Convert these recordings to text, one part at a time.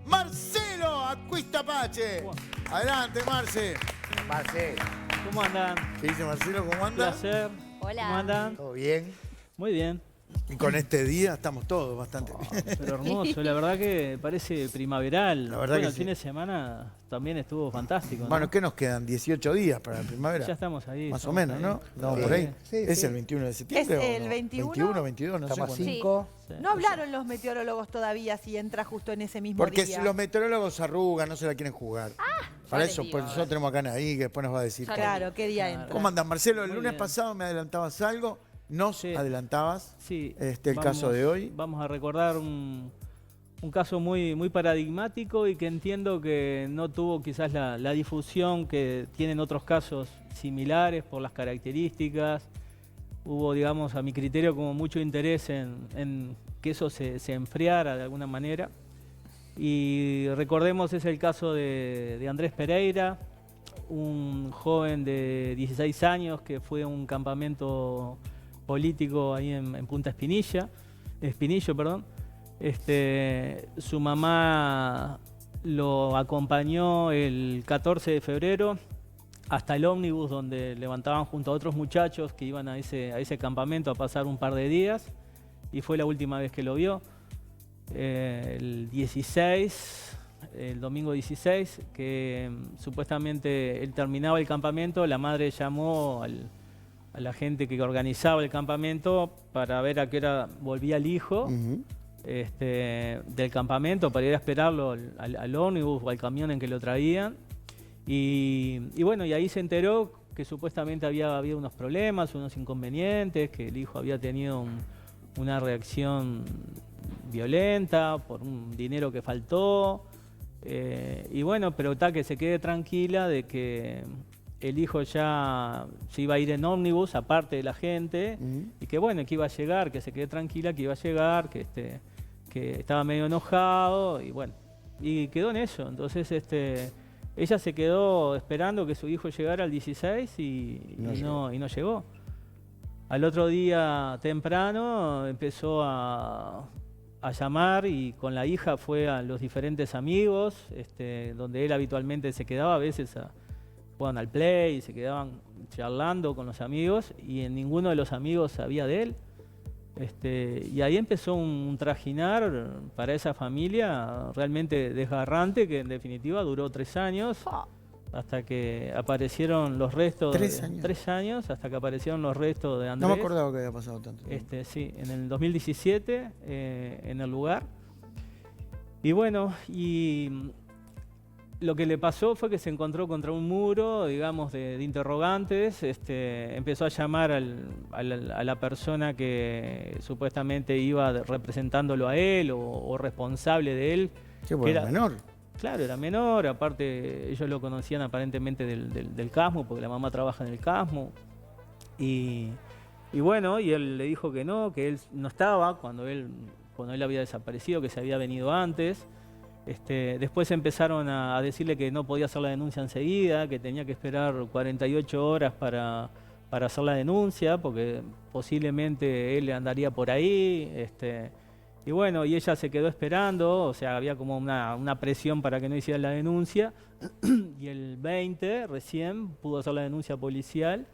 Marcelo Acuistapache. Adelante, Marce. Marce. ¿Cómo andan? ¿Qué dice Marcelo? ¿Cómo Un anda? placer. Hola. ¿Cómo andan? ¿Todo bien? Muy bien. Y con este día estamos todos bastante bien. Pero hermoso, la verdad que parece primaveral. La verdad bueno, que el sí. fin de semana también estuvo fantástico, ¿no? Bueno, ¿qué nos quedan? 18 días para la primavera. Ya estamos ahí. Más o estamos menos, ahí. ¿no? No, Sí. por ahí. Sí, ¿Es sí. el 21 de septiembre Es o el no? 21. 21, 22, no sé Estamos a cuándo. 5. Sí. No hablaron los meteorólogos todavía si entra justo en ese mismo Porque día. si los meteorólogos se arrugan, no se la quieren jugar. Para ya eso, les digo, por a eso ver. tenemos acá a Naí, que después nos va a decir. Claro, ¿qué día Claro. entra? ¿Cómo andas, Marcelo? El Muy lunes bien. pasado me adelantabas algo. Nos Sí. adelantabas Sí. el caso de hoy. Vamos a recordar un caso muy paradigmático y que entiendo que no tuvo quizás la difusión que tienen otros casos similares por las características. Hubo, digamos, a mi criterio, como mucho interés en que eso se enfriara de alguna manera. Y recordemos, es el caso de Andrés Pereira, un joven de 16 años que fue a un campamento político ahí en Punta Espinillo, perdón. Su mamá lo acompañó el 14 de febrero hasta el ómnibus donde levantaban junto a otros muchachos que iban a ese campamento a pasar un par de días, y fue la última vez que lo vio. El 16, el domingo 16, que supuestamente él terminaba el campamento, la madre llamó a la gente que organizaba el campamento para ver a qué hora volvía el hijo Ujú. del campamento, para ir a esperarlo al ómnibus o al camión en que lo traían. Y bueno, y ahí se enteró que supuestamente había habido unos problemas, unos inconvenientes, que el hijo había tenido una reacción violenta por un dinero que faltó. Y bueno, pero está, que se quede tranquila de que el hijo ya se iba a ir en ómnibus, aparte de la gente, y que bueno, que iba a llegar, que se quede tranquila, que iba a llegar, que estaba medio enojado, y bueno, y quedó en eso. Entonces ella se quedó esperando que su hijo llegara al 16 y no llegó. Al otro día temprano empezó a llamar, y con la hija fue a los diferentes amigos, donde él habitualmente se quedaba. A veces jugaban al play y se quedaban charlando con los amigos, y en ninguno de los amigos sabía de él. Y ahí empezó un trajinar para esa familia realmente desgarrante, que en definitiva duró 3 años. Hasta que aparecieron los restos. 3 años. 3 años, hasta que aparecieron los restos de Andrés. No me acordaba que había pasado tanto. Sí, en el 2017, en el lugar. Y bueno, lo que le pasó fue que se encontró contra un muro, digamos, de interrogantes. Empezó a llamar a la persona que supuestamente iba representándolo a él o responsable de él. Qué bueno, menor. Claro, era menor, aparte ellos lo conocían aparentemente del CASMU, porque la mamá trabaja en el CASMU. Y bueno, y él le dijo que él no estaba cuando él había desaparecido, que se había venido antes. Después empezaron a decirle que no podía hacer la denuncia enseguida, que tenía que esperar 48 horas para hacer la denuncia, porque posiblemente él andaría por ahí. Y bueno, y ella se quedó esperando, o sea, había como una presión para que no hiciera la denuncia. Y el 20 recién pudo hacer la denuncia policial.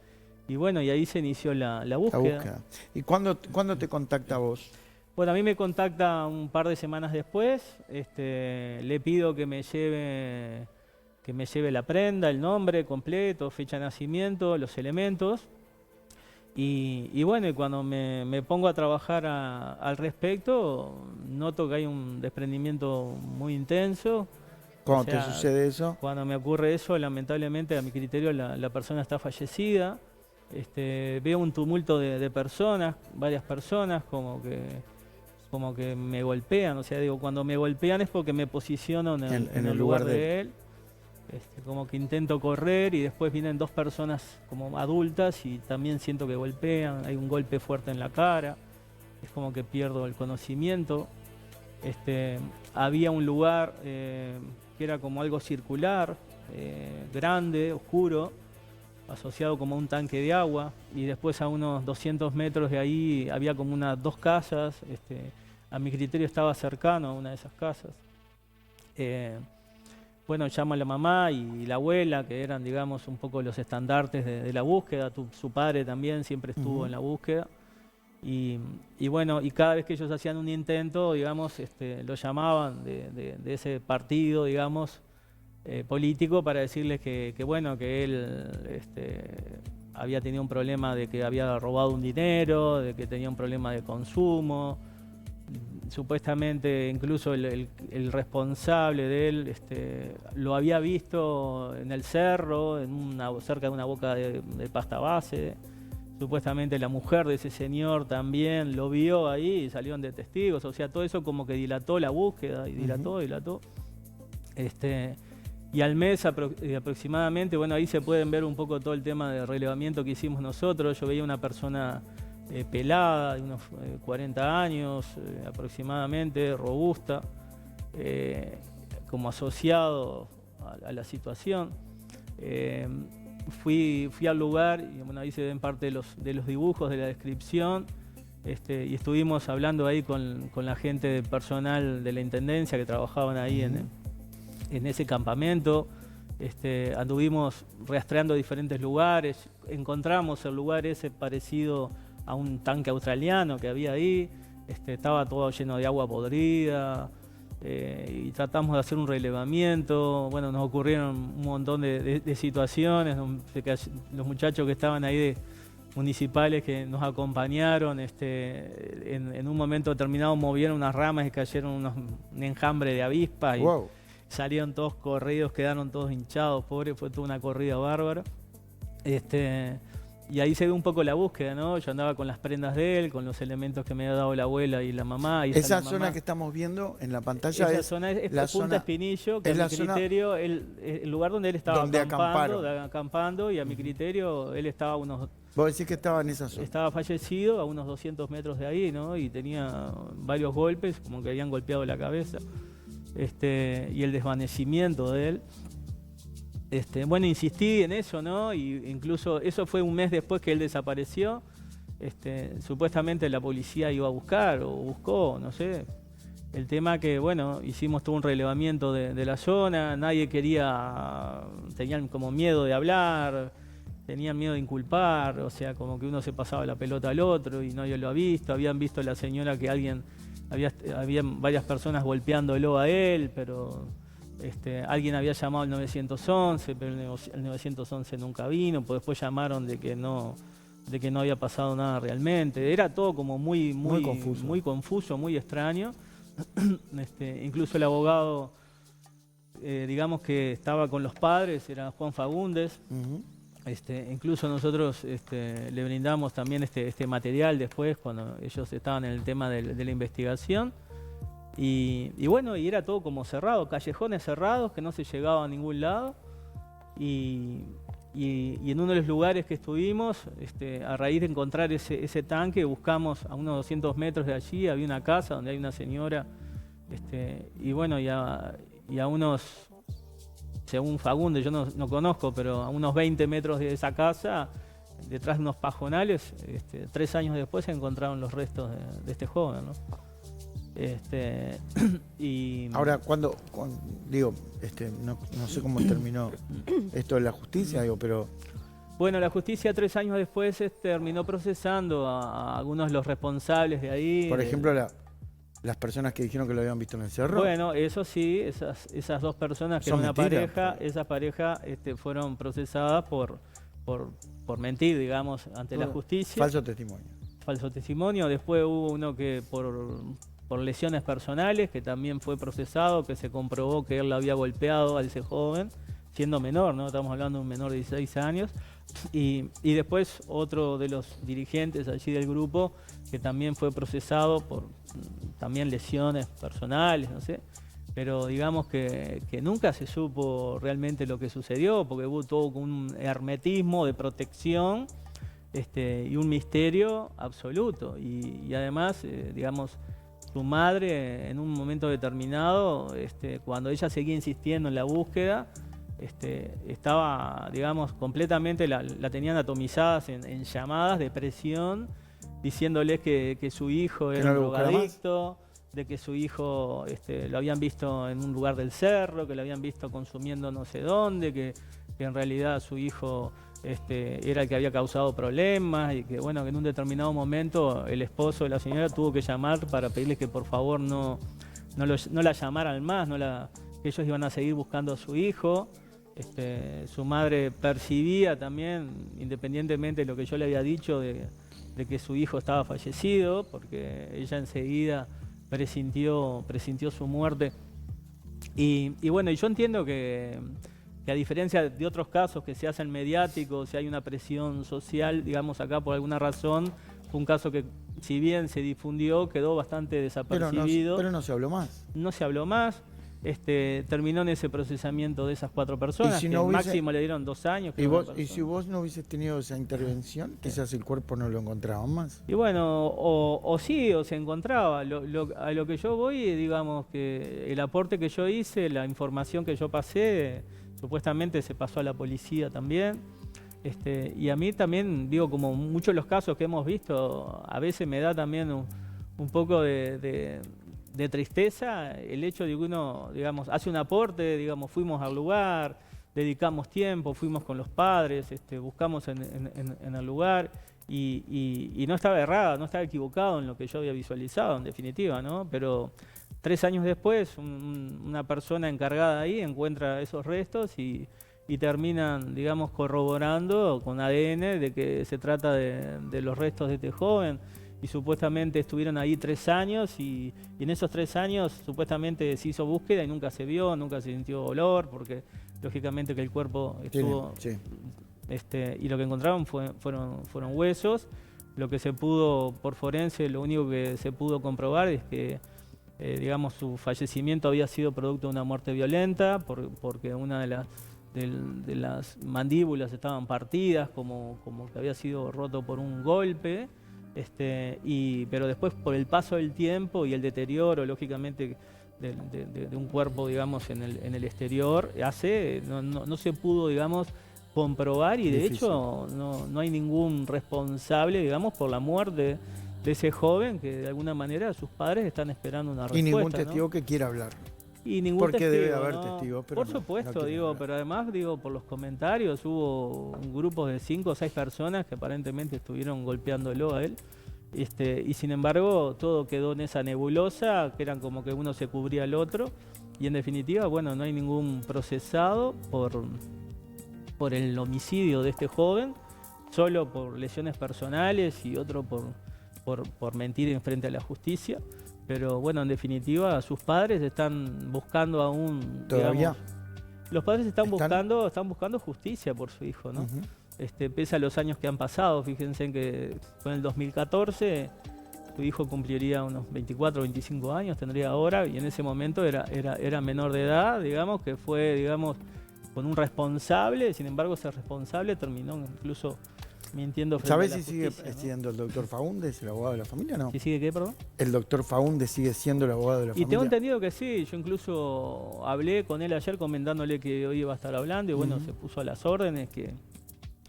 Y bueno, y ahí se inició la búsqueda. ¿Y cuándo te contacta a vos? Bueno, a mí me contacta un par de semanas después. Le pido que me lleve la prenda, el nombre completo, fecha de nacimiento, los elementos. Y bueno, y cuando me pongo a trabajar al respecto, noto que hay un desprendimiento muy intenso. ¿Cuándo O sea, te sucede eso? Cuando me ocurre eso, lamentablemente, a mi criterio, la persona está fallecida. Veo un tumulto de personas, varias personas, como que me golpean. O sea, digo, cuando me golpean es porque me posiciono en el lugar de él. Como que intento correr, y después vienen 2 personas como adultas y también siento que golpean. Hay un golpe fuerte en la cara, es como que pierdo el conocimiento. Había un lugar que era como algo circular, grande, oscuro, asociado como a un tanque de agua, y después a unos 200 metros de ahí había como unas 2 casas. A mi criterio estaba cercano a una de esas casas. Bueno, llama a la mamá y la abuela, que eran, digamos, un poco los estandartes de la búsqueda. Su padre también siempre estuvo en la búsqueda. Y bueno, y cada vez que ellos hacían un intento, digamos, lo llamaban de ese partido, digamos, político, para decirles que bueno, que él había tenido un problema de que había robado un dinero, de que tenía un problema de consumo. Supuestamente incluso el responsable de él lo había visto en el cerro, cerca de una boca de pasta base. Supuestamente la mujer de ese señor también lo vio ahí y salieron de testigos. O sea, todo eso como que dilató la búsqueda y dilató. Y al mes aproximadamente, bueno, ahí se pueden ver un poco todo el tema de relevamiento que hicimos nosotros. Yo veía una persona pelada, de unos 40 años aproximadamente, robusta, como asociado a la situación. Fui al lugar y bueno, ahí se ven parte de los dibujos, de la descripción, y estuvimos hablando ahí con la gente personal de la intendencia que trabajaban ahí en ese campamento. Anduvimos rastreando diferentes lugares, encontramos el lugar ese parecido a un tanque australiano que había ahí, estaba todo lleno de agua podrida, y tratamos de hacer un relevamiento. Bueno, nos ocurrieron un montón de situaciones, los muchachos que estaban ahí municipales que nos acompañaron, en un momento determinado movieron unas ramas y cayeron un enjambre de avispas y salieron todos corridos, quedaron todos hinchados, pobres, fue toda una corrida bárbara. Y ahí se ve un poco la búsqueda, ¿no? Yo andaba con las prendas de él, con los elementos que me había dado la abuela y la mamá. Y esa zona que estamos viendo en la pantalla esa zona es la Punta Espinillo, que a mi criterio, el lugar donde él estaba acampando, y a mi criterio él estaba a unos... Vos decís que estaba en esa zona. Estaba fallecido a unos 200 metros de ahí, ¿no? Y tenía varios golpes, como que habían golpeado la cabeza. Y el desvanecimiento de él. Bueno, insistí en eso, ¿no? Y incluso eso fue un mes después que él desapareció. Supuestamente la policía iba a buscar o buscó, no sé. El tema que, bueno, hicimos todo un relevamiento de la zona, nadie tenían como miedo de hablar, tenían miedo de inculpar, o sea, como que uno se pasaba la pelota al otro y nadie lo ha visto. Habían visto a la señora que habían varias personas golpeándolo a él, pero... alguien había llamado al 911, pero el 911 nunca vino, pues después llamaron de que no había pasado nada realmente. Era todo como muy confuso, muy extraño. Incluso el abogado, digamos que estaba con los padres, era Juan Fagundes. Incluso nosotros le brindamos también este material después, cuando ellos estaban en el tema de la investigación. Y bueno, y era todo como cerrado, callejones cerrados que no se llegaba a ningún lado. Y en uno de los lugares que estuvimos, a raíz de encontrar ese tanque, buscamos a unos 200 metros de allí, había una casa donde hay una señora, y bueno, y a unos, según Fagundes, yo no conozco, pero a unos 20 metros de esa casa, detrás de unos pajonales, 3 años después se encontraron los restos de este joven, ¿no? Ahora, digo, no sé cómo terminó esto de la justicia, digo, pero... Bueno, la justicia 3 años después terminó procesando a algunos de los responsables de ahí. Por ejemplo, las personas que dijeron que lo habían visto en el cerro. Bueno, eso sí, esas 2 personas que eran una pareja, esa pareja fueron procesadas por mentir, digamos, ante la justicia. Falso testimonio. Falso testimonio. Después hubo uno que por lesiones personales, que también fue procesado, que se comprobó que él lo había golpeado a ese joven, siendo menor, ¿no? Estamos hablando de un menor de 16 años. Y después otro de los dirigentes allí del grupo, que también fue procesado por también lesiones personales, no sé. Pero digamos que nunca se supo realmente lo que sucedió, porque hubo todo un hermetismo de protección, y un misterio absoluto. Y además, digamos, su madre en un momento determinado, cuando ella seguía insistiendo en la búsqueda, estaba, digamos, completamente, la tenían atomizadas en llamadas de presión, diciéndoles que su hijo era un drogadicto, de que su hijo lo habían visto en un lugar del cerro, que lo habían visto consumiendo no sé dónde, que en realidad su hijo era el que había causado problemas y que bueno, que en un determinado momento el esposo de la señora tuvo que llamar para pedirle que por favor no la llamaran más, que ellos iban a seguir buscando a su hijo. Su madre percibía también, independientemente de lo que yo le había dicho, de que su hijo estaba fallecido, porque ella enseguida presintió su muerte. Y bueno, yo entiendo que a diferencia de otros casos que se hacen mediáticos, si hay una presión social, digamos acá por alguna razón, fue un caso que si bien se difundió, quedó bastante desapercibido. Pero no se habló más. No se habló más. Terminó en ese procesamiento de esas 4 personas, si que no máximo le dieron 2 años. ¿Y si vos no hubieses tenido esa intervención, quizás el cuerpo no lo encontraban más? Y bueno, o sí, o se encontraba. A lo que yo voy, digamos que el aporte que yo hice, la información que yo pasé, supuestamente se pasó a la policía también. Y a mí también, digo, como muchos de los casos que hemos visto, a veces me da también un poco de tristeza el hecho de que uno, digamos, hace un aporte, digamos, fuimos al lugar, dedicamos tiempo, fuimos con los padres, buscamos en el lugar y no estaba errado, no estaba equivocado en lo que yo había visualizado, en definitiva, ¿no? Pero 3 años después, una persona encargada ahí encuentra esos restos y terminan, digamos, corroborando con ADN de que se trata de los restos de este joven. Y supuestamente estuvieron ahí 3 años y en esos 3 años supuestamente se hizo búsqueda y nunca se vio, nunca se sintió olor, porque lógicamente que el cuerpo estuvo... Sí. Y lo que encontraron fueron huesos. Lo que se pudo, por forense, lo único que se pudo comprobar es que digamos, su fallecimiento había sido producto de una muerte violenta, porque una de las mandíbulas estaban partidas, como que había sido roto por un golpe. Pero después, por el paso del tiempo y el deterioro, lógicamente, de un cuerpo, digamos, en el exterior, no se pudo, digamos, comprobar y de hecho no hay ningún responsable, digamos, por la muerte de ese joven que de alguna manera sus padres están esperando una respuesta. Y ningún testigo, ¿no?, que quiera hablar. Y ningún Porque testigo, debe haber ¿no? testigos, pero por supuesto, digo, pero además, digo, por los comentarios hubo un grupo de 5 o 6 personas que aparentemente estuvieron golpeándolo a él. Y sin embargo, todo quedó en esa nebulosa, que eran como que uno se cubría al otro. Y en definitiva, bueno, no hay ningún procesado por el homicidio de este joven, solo por lesiones personales y otro por mentir en frente a la justicia. Pero bueno, en definitiva, sus padres están buscando aún... ¿Todavía? Digamos, los padres están buscando justicia por su hijo, ¿no? Pese a los años que han pasado, fíjense que fue en el 2014, su hijo cumpliría unos 24 o 25 años, tendría ahora, y en ese momento era menor de edad, digamos, que fue, digamos, con un responsable. Sin embargo, ese responsable terminó incluso mintiendo frente a la justicia. ¿Sabés si sigue siendo el doctor Faúndez el abogado de la familia o no? ¿Si sigue qué, perdón? ¿El doctor Faúndez sigue siendo el abogado de la familia? Y tengo entendido que sí. Yo incluso hablé con él ayer comentándole que hoy iba a estar hablando y bueno, se puso a las órdenes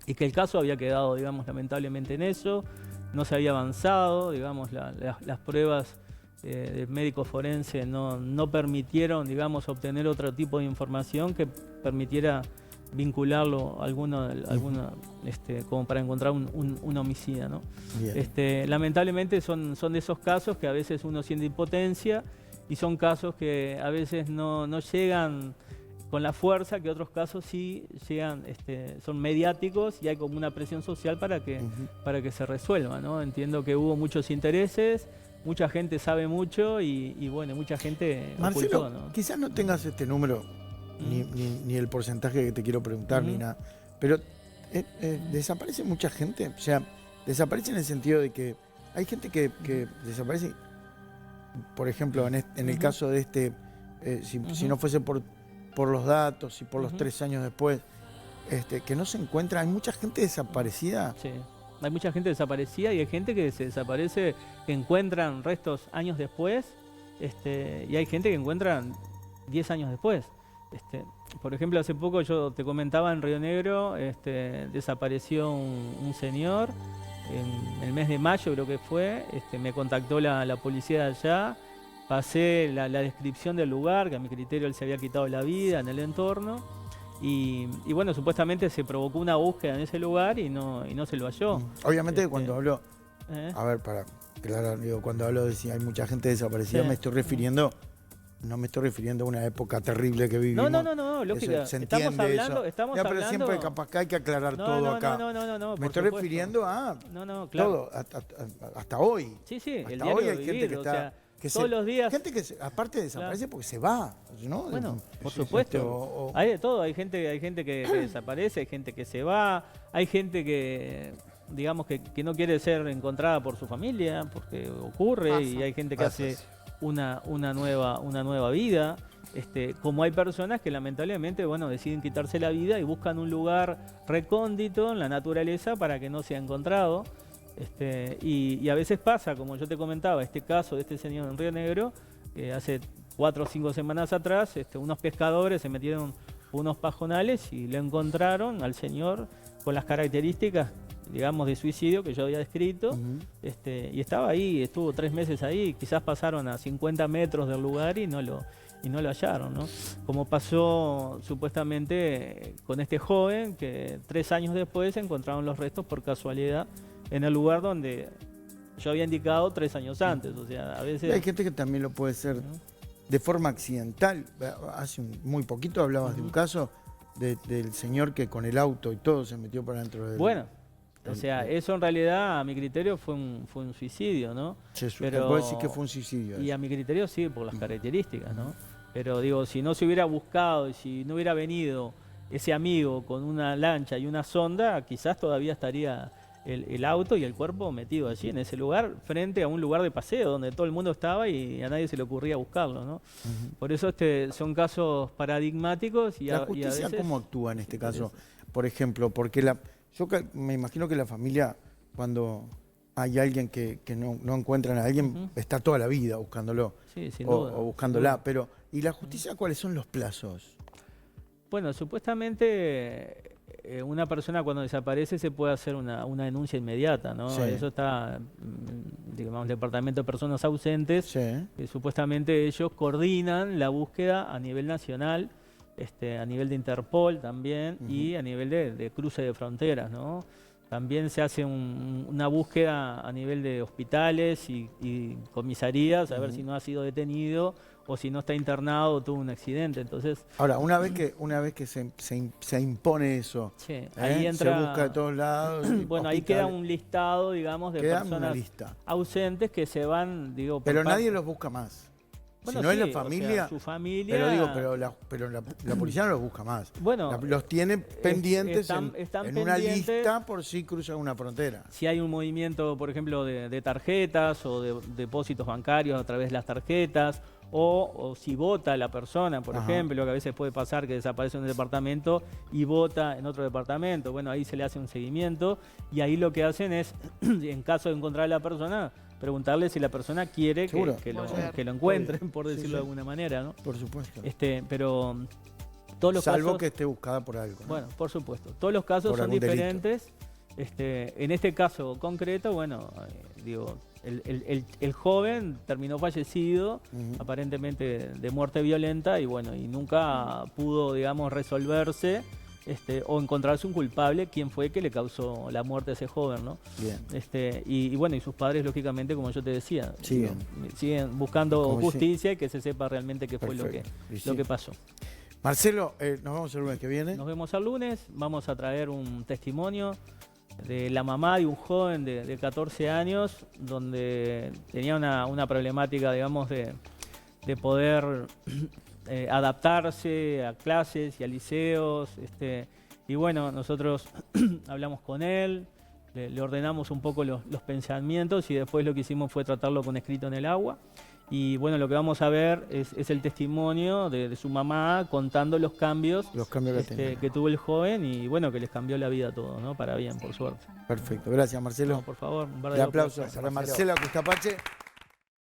y que el caso había quedado, digamos, lamentablemente en eso. No se había avanzado, digamos, las pruebas de médico forense no permitieron, digamos, obtener otro tipo de información que permitiera vincularlo a alguna como para encontrar un homicida, ¿no? Lamentablemente son de esos casos que a veces uno siente impotencia y son casos que a veces no llegan con la fuerza que otros casos sí llegan, son mediáticos y hay como una presión social para que se resuelva, ¿no? Entiendo que hubo muchos intereses, mucha gente sabe mucho y bueno, mucha gente Marcelo, ocultó, ¿no? Quizás no tengas este número ni el porcentaje que te quiero preguntar ni nada, pero desaparece mucha gente, o sea, desaparece en el sentido de que hay gente que desaparece, por ejemplo, en el caso de si no fuese por los datos y por los 3 años después, que no se encuentra, hay mucha gente desaparecida. Sí, hay mucha gente desaparecida y hay gente que se desaparece, que encuentran restos años después, y hay gente que encuentran 10 años después. Por ejemplo, hace poco yo te comentaba en Río Negro, desapareció un señor en el mes de mayo, creo que fue, me contactó la policía de allá pasé la descripción del lugar, que a mi criterio él se había quitado la vida en el entorno. Y bueno, supuestamente se provocó una búsqueda en ese lugar y no se lo halló. Obviamente cuando hablo, ¿eh? a ver, para aclarar, digo, cuando hablo de si hay mucha gente desaparecida, Sí. me estoy refiriendo, no me estoy refiriendo a una época terrible que vivimos. No, lógica. Se Estamos entiende hablando, eso. estamos Ya, pero hablando... siempre capaz que hay que aclarar todo acá. No, Me por estoy supuesto. refiriendo a Claro. todo, hasta hoy. Sí, el Hasta diario hoy de hay gente vivir, que o está... sea, que todos los días... Gente que aparte desaparece porque se va, ¿no? Bueno, por Sí, supuesto. Hay de todo, hay gente que desaparece, hay gente que se va, hay gente que, digamos, que no quiere ser encontrada por su familia, porque ocurre, y hay gente que hace una nueva vida. Como hay personas que lamentablemente, bueno, deciden quitarse la vida y buscan un lugar recóndito en la naturaleza para que no sea encontrado. Y a veces pasa, como yo te comentaba, este caso de este señor en Río Negro, que hace 4 o 5 semanas atrás, unos pescadores se metieron unos pajonales y lo encontraron al señor con las características, digamos, de suicidio que yo había descrito. Y estaba ahí, estuvo 3 meses ahí, quizás pasaron a 50 metros del lugar y no lo hallaron, ¿no? Como pasó supuestamente con este joven, que 3 años después encontraron los restos por casualidad en el lugar donde yo había indicado 3 años antes. O sea, a veces... Hay gente que también lo puede ser de forma accidental. Hace muy poquito hablabas de un caso del señor que con el auto y todo se metió para dentro del... Bueno, o sea, eso en realidad a mi criterio fue un suicidio, ¿no? Pero vos decís que fue un suicidio. Y a mi criterio sí, por las características, ¿no? Pero digo, si no se hubiera buscado y si no hubiera venido ese amigo con una lancha y una sonda, quizás todavía estaría el auto y el cuerpo metido allí, en ese lugar, frente a un lugar de paseo donde todo el mundo estaba y a nadie se le ocurría buscarlo, ¿no? Por eso son casos paradigmáticos. ¿La justicia veces, cómo actúa en este caso? Por ejemplo, porque yo me imagino que la familia, cuando hay alguien que no encuentran a alguien, está toda la vida buscándolo. Sí, sin duda, o buscándola. Pero, ¿y la justicia cuáles son los plazos? Bueno, supuestamente una persona cuando desaparece se puede hacer una denuncia inmediata, ¿no? Sí. Eso está, digamos, el Departamento de Personas Ausentes, Sí. que supuestamente ellos coordinan la búsqueda a nivel nacional, a nivel de Interpol también, y a nivel de cruce de fronteras, ¿no? También se hace una búsqueda a nivel de hospitales y comisarías, a ver si no ha sido detenido o si no está internado o tuvo un accidente. Entonces, Ahora, una vez que se impone eso, sí, ahí entra, se busca de todos lados. bueno, ahí queda un listado, digamos, de personas ausentes que se van, digo, pero nadie los busca más. Bueno, si no sí, es la familia, o sea, su familia... pero la policía no los busca más. Bueno, los tiene pendientes están en una lista por si cruzan una frontera. Si hay un movimiento, por ejemplo, de tarjetas o de depósitos bancarios a través de las tarjetas, o si vota la persona, por ejemplo, que a veces puede pasar que desaparece en un departamento y vota en otro departamento. Bueno, ahí se le hace un seguimiento y ahí lo que hacen es, en caso de encontrar a la persona, preguntarle si la persona quiere que lo encuentren, por decirlo de alguna manera, ¿no? Por supuesto. Pero todos los Salvo casos, que esté buscada por algo, ¿no? Bueno, por supuesto. Todos los casos son diferentes. En este caso concreto, bueno, digo, el joven terminó fallecido, aparentemente de muerte violenta, y bueno, y nunca pudo, digamos, resolverse o encontrarse un culpable, quién fue que le causó la muerte a ese joven, ¿no? Bien. Y bueno, y sus padres, lógicamente, como yo te decía, siguen buscando justicia y que se sepa realmente qué fue lo que pasó. Marcelo, nos vemos el lunes que viene. Nos vemos el lunes, vamos a traer un testimonio de la mamá de un joven de 14 años, donde tenía una problemática, digamos, de poder adaptarse a clases y a liceos. Y bueno, nosotros hablamos con él, le ordenamos un poco los pensamientos y después lo que hicimos fue tratarlo con escrito en el agua. Y bueno, lo que vamos a ver es el testimonio de su mamá contando los cambios que tuvo el joven y bueno, que les cambió la vida a todos, ¿no? Para bien, por suerte. Perfecto, gracias Marcelo. No, por favor, un aplauso para Marcelo Acustapache.